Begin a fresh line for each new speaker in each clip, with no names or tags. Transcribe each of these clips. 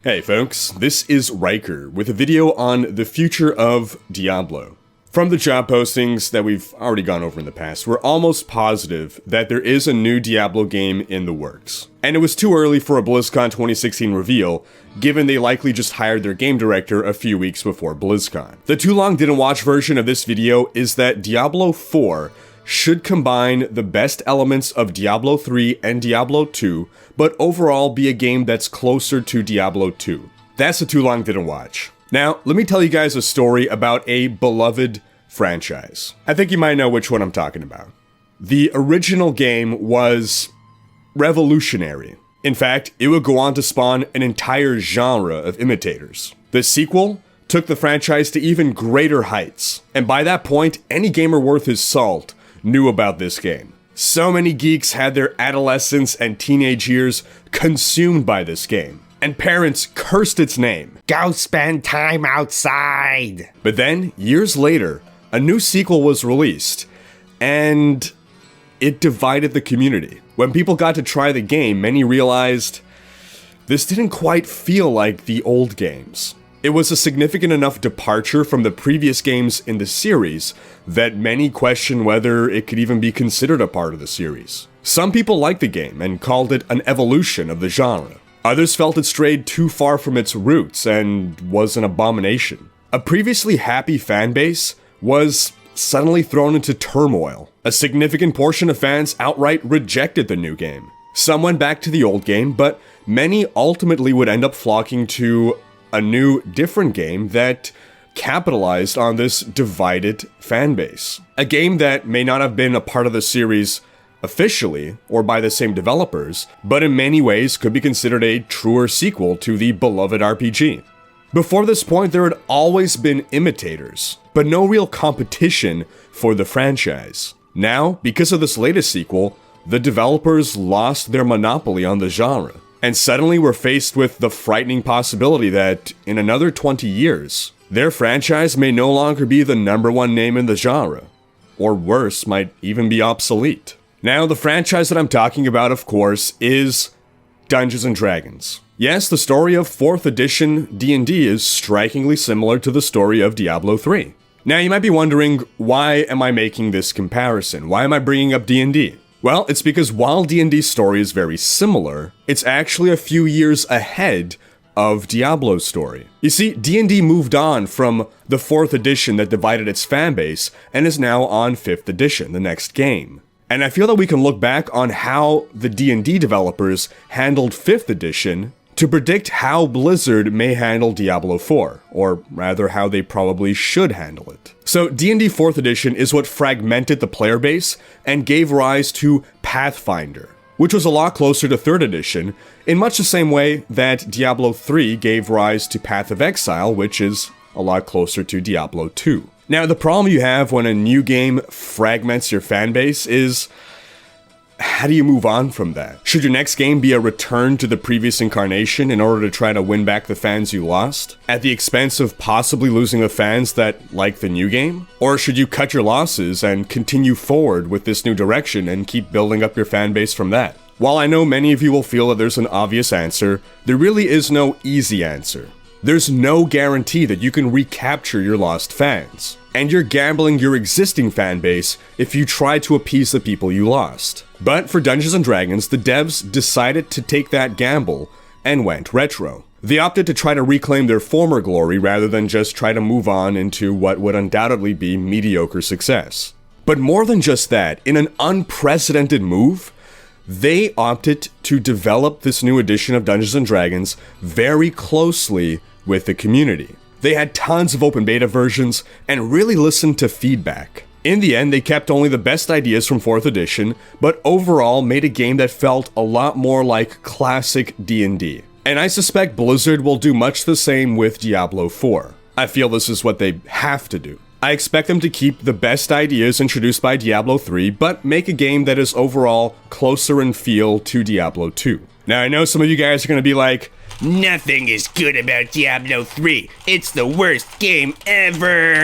Hey folks, this is Riker with a video on the future of Diablo. From the job postings that we've already gone over in the past, we're almost positive that there is a new Diablo game in the works. And it was too early for a BlizzCon 2016 reveal, given they likely just hired their game director a few weeks before BlizzCon. The too long didn't watch version of this video is that Diablo 4 should combine the best elements of Diablo 3 and Diablo 2, but overall be a game that's closer to Diablo 2. That's the too long didn't watch. Now, let me tell you guys a story about a beloved franchise. I think you might know which one I'm talking about. The original game was revolutionary. In fact, it would go on to spawn an entire genre of imitators. The sequel took the franchise to even greater heights, and by that point, any gamer worth his salt knew about this game. So many geeks had their adolescence and teenage years consumed by this game, and parents cursed its name.
Go spend time outside!
But then, years later, a new sequel was released, and it divided the community. When people got to try the game, many realized this didn't quite feel like the old games. It was a significant enough departure from the previous games in the series that many questioned whether it could even be considered a part of the series. Some people liked the game and called it an evolution of the genre. Others felt it strayed too far from its roots and was an abomination. A previously happy fanbase was suddenly thrown into turmoil. A significant portion of fans outright rejected the new game. Some went back to the old game, but many ultimately would end up flocking to a new, different game that capitalized on this divided fanbase. A game that may not have been a part of the series officially, or by the same developers, but in many ways could be considered a truer sequel to the beloved RPG. Before this point, there had always been imitators, but no real competition for the franchise. Now, because of this latest sequel, the developers lost their monopoly on the genre. And suddenly we're faced with the frightening possibility that, in another 20 years, their franchise may no longer be the #1 name in the genre. Or worse, might even be obsolete. Now, the franchise that I'm talking about, of course, is Dungeons & Dragons. Yes, the story of 4th edition D&D is strikingly similar to the story of Diablo 3. Now, you might be wondering, why am I making this comparison? Why am I bringing up D&D? Well, it's because while D&D's story is very similar, it's actually a few years ahead of Diablo's story. You see, D&D moved on from the 4th edition that divided its fanbase and is now on 5th edition, the next game. And I feel that we can look back on how the D&D developers handled 5th edition to predict how Blizzard may handle Diablo 4, or rather how they probably should handle it. So D&D 4th edition is what fragmented the player base and gave rise to Pathfinder, which was a lot closer to 3rd edition, in much the same way that Diablo 3 gave rise to Path of Exile, which is a lot closer to Diablo 2. Now, the problem you have when a new game fragments your fanbase is, how do you move on from that? Should your next game be a return to the previous incarnation in order to try to win back the fans you lost, at the expense of possibly losing the fans that like the new game? Or should you cut your losses and continue forward with this new direction and keep building up your fan base from that? While I know many of you will feel that there's an obvious answer, there really is no easy answer. There's no guarantee that you can recapture your lost fans, and you're gambling your existing fan base if you try to appease the people you lost. But for Dungeons & Dragons, the devs decided to take that gamble and went retro. They opted to try to reclaim their former glory rather than just try to move on into what would undoubtedly be mediocre success. But more than just that, in an unprecedented move, they opted to develop this new edition of Dungeons & Dragons very closely with the community. They had tons of open beta versions and really listened to feedback. In the end, they kept only the best ideas from 4th edition, but overall made a game that felt a lot more like classic D&D. And I suspect Blizzard will do much the same with Diablo 4. I feel this is what they have to do. I expect them to keep the best ideas introduced by Diablo 3, but make a game that is overall closer in feel to Diablo 2. Now, I know some of you guys are going to be like,
Nothing is good about Diablo 3. It's the worst game ever!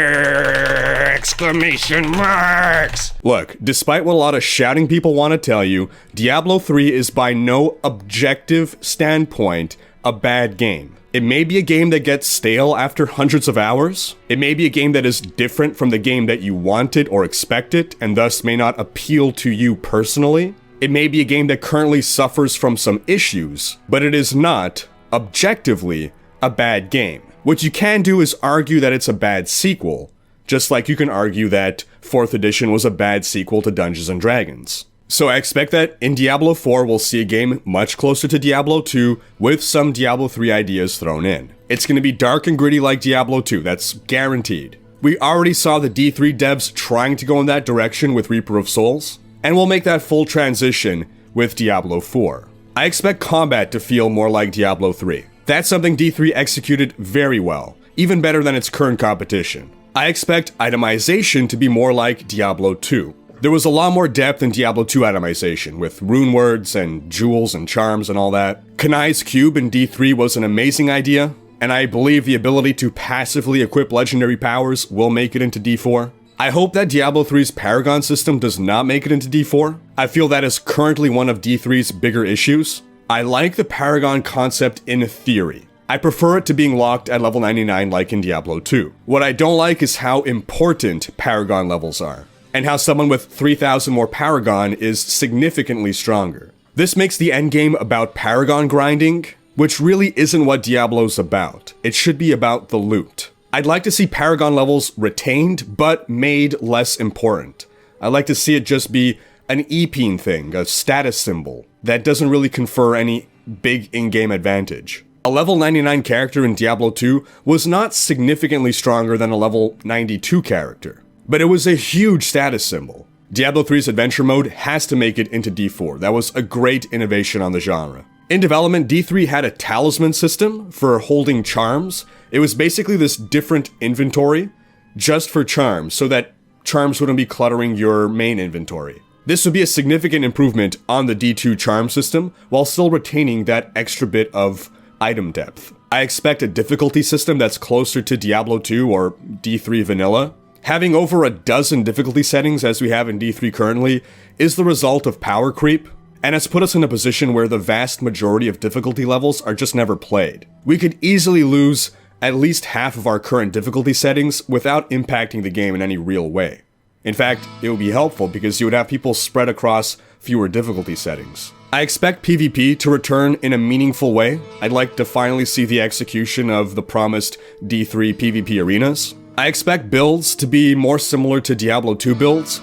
Exclamation marks!
Look, despite what a lot of shouting people want to tell you, Diablo 3 is by no objective standpoint a bad game. It may be a game that gets stale after hundreds of hours. It may be a game that is different from the game that you wanted or expected, and thus may not appeal to you personally. It may be a game that currently suffers from some issues, but it is not, objectively, a bad game. What you can do is argue that it's a bad sequel, just like you can argue that 4th edition was a bad sequel to Dungeons & Dragons. So I expect that in Diablo 4 we'll see a game much closer to Diablo 2 with some Diablo 3 ideas thrown in. It's going to be dark and gritty like Diablo 2, that's guaranteed. We already saw the D3 devs trying to go in that direction with Reaper of Souls, and we'll make that full transition with Diablo 4. I expect combat to feel more like Diablo 3. That's something D3 executed very well, even better than its current competition. I expect itemization to be more like Diablo 2. There was a lot more depth in Diablo 2 itemization, with rune words and jewels and charms and all that. Kanai's Cube in D3 was an amazing idea, and I believe the ability to passively equip legendary powers will make it into D4. I hope that Diablo 3's Paragon system does not make it into D4. I feel that is currently one of D3's bigger issues. I like the Paragon concept in theory. I prefer it to being locked at level 99 like in Diablo 2. What I don't like is how important Paragon levels are, and how someone with 3,000 more Paragon is significantly stronger. This makes the endgame about Paragon grinding, which really isn't what Diablo's about. It should be about the loot. I'd like to see Paragon levels retained, but made less important. I'd like to see it just be an Epine thing, a status symbol, that doesn't really confer any big in-game advantage. A level 99 character in Diablo 2 was not significantly stronger than a level 92 character, but it was a huge status symbol. Diablo 3's adventure mode has to make it into D4. That was a great innovation on the genre. In development, D3 had a talisman system for holding charms. It was basically this different inventory just for charms, so that charms wouldn't be cluttering your main inventory. This would be a significant improvement on the D2 charm system, while still retaining that extra bit of item depth. I expect a difficulty system that's closer to Diablo 2 or D3 vanilla. Having over a dozen difficulty settings as we have in D3 currently is the result of power creep, and has put us in a position where the vast majority of difficulty levels are just never played. We could easily lose at least half of our current difficulty settings without impacting the game in any real way. In fact, it would be helpful because you would have people spread across fewer difficulty settings. I expect PvP to return in a meaningful way. I'd like to finally see the execution of the promised D3 PvP arenas. I expect builds to be more similar to Diablo 2 builds,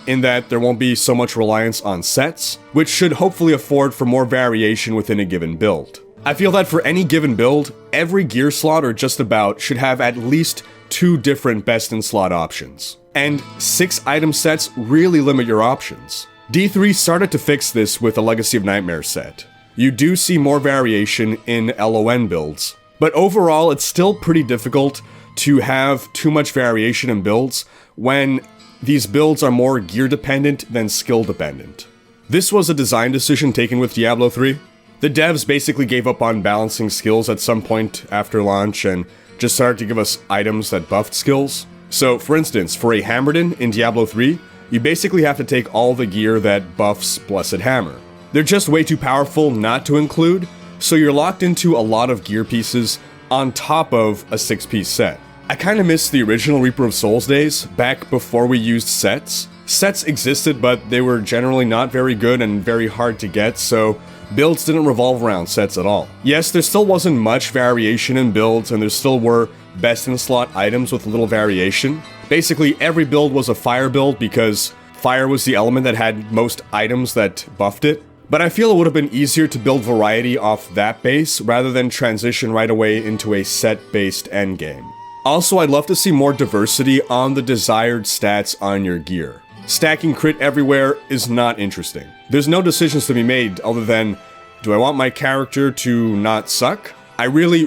in that there won't be so much reliance on sets, which should hopefully afford for more variation within a given build. I feel that for any given build, every gear slot or just about should have at least 2 different best-in-slot options. And 6 item sets really limit your options. D3 started to fix this with the Legacy of Nightmares set. You do see more variation in LON builds, but overall it's still pretty difficult to have too much variation in builds when these builds are more gear dependent than skill dependent. This was a design decision taken with Diablo 3. The devs basically gave up on balancing skills at some point after launch and just started to give us items that buffed skills. So for instance, for a Hammerdin in Diablo 3, you basically have to take all the gear that buffs Blessed Hammer. They're just way too powerful not to include, so you're locked into a lot of gear pieces on top of a 6-piece set. I kinda miss the original Reaper of Souls days, back before we used sets. Sets existed, but they were generally not very good and very hard to get, so builds didn't revolve around sets at all. Yes, there still wasn't much variation in builds, and there still were best-in-slot items with little variation. Basically, every build was a fire build because fire was the element that had most items that buffed it. But I feel it would have been easier to build variety off that base rather than transition right away into a set-based endgame. Also, I'd love to see more diversity on the desired stats on your gear. Stacking crit everywhere is not interesting. There's no decisions to be made other than, do I want my character to not suck? I really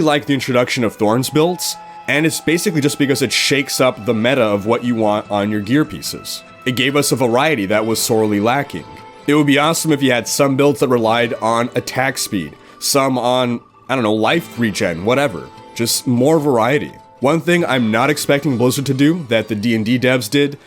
like the introduction of Thorns builds, and it's basically just because it shakes up the meta of what you want on your gear pieces. It gave us a variety that was sorely lacking. It would be awesome if you had some builds that relied on attack speed, some on, I don't know, life regen, whatever. Just more variety. One thing I'm not expecting Blizzard to do, that the D&D devs did,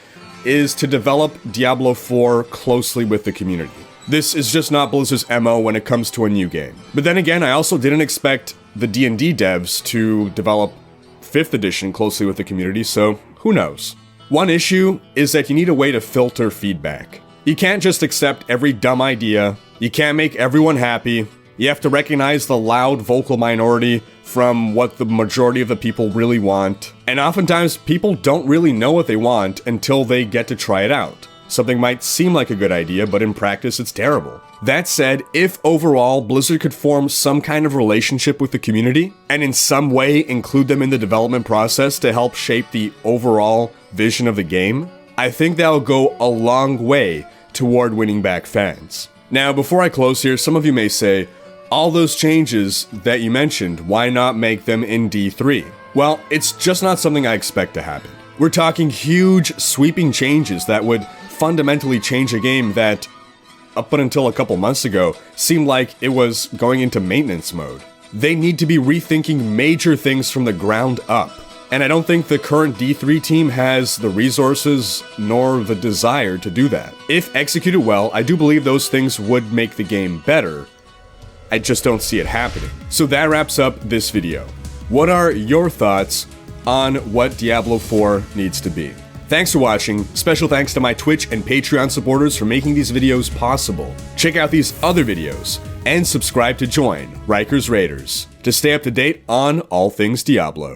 is to develop Diablo 4 closely with the community. This is just not Blizzard's MO when it comes to a new game. But then again, I also didn't expect the D&D devs to develop 5th edition closely with the community, so who knows? One issue is that you need a way to filter feedback. You can't just accept every dumb idea, you can't make everyone happy, you have to recognize the loud vocal minority from what the majority of the people really want, and oftentimes people don't really know what they want until they get to try it out. Something might seem like a good idea, but in practice it's terrible. That said, if overall Blizzard could form some kind of relationship with the community, and in some way include them in the development process to help shape the overall vision of the game, I think that'll go a long way toward winning back fans. Now, before I close here, some of you may say, all those changes that you mentioned, why not make them in D3? Well, it's just not something I expect to happen. We're talking huge, sweeping changes that would fundamentally change a game that, up until a couple months ago, seemed like it was going into maintenance mode. They need to be rethinking major things from the ground up. And I don't think the current D3 team has the resources nor the desire to do that. If executed well, I do believe those things would make the game better. I just don't see it happening. So that wraps up this video. What are your thoughts on what Diablo 4 needs to be? Thanks for watching. Special thanks to my Twitch and Patreon supporters for making these videos possible. Check out these other videos and subscribe to join Rikers Raiders to stay up to date on all things Diablo.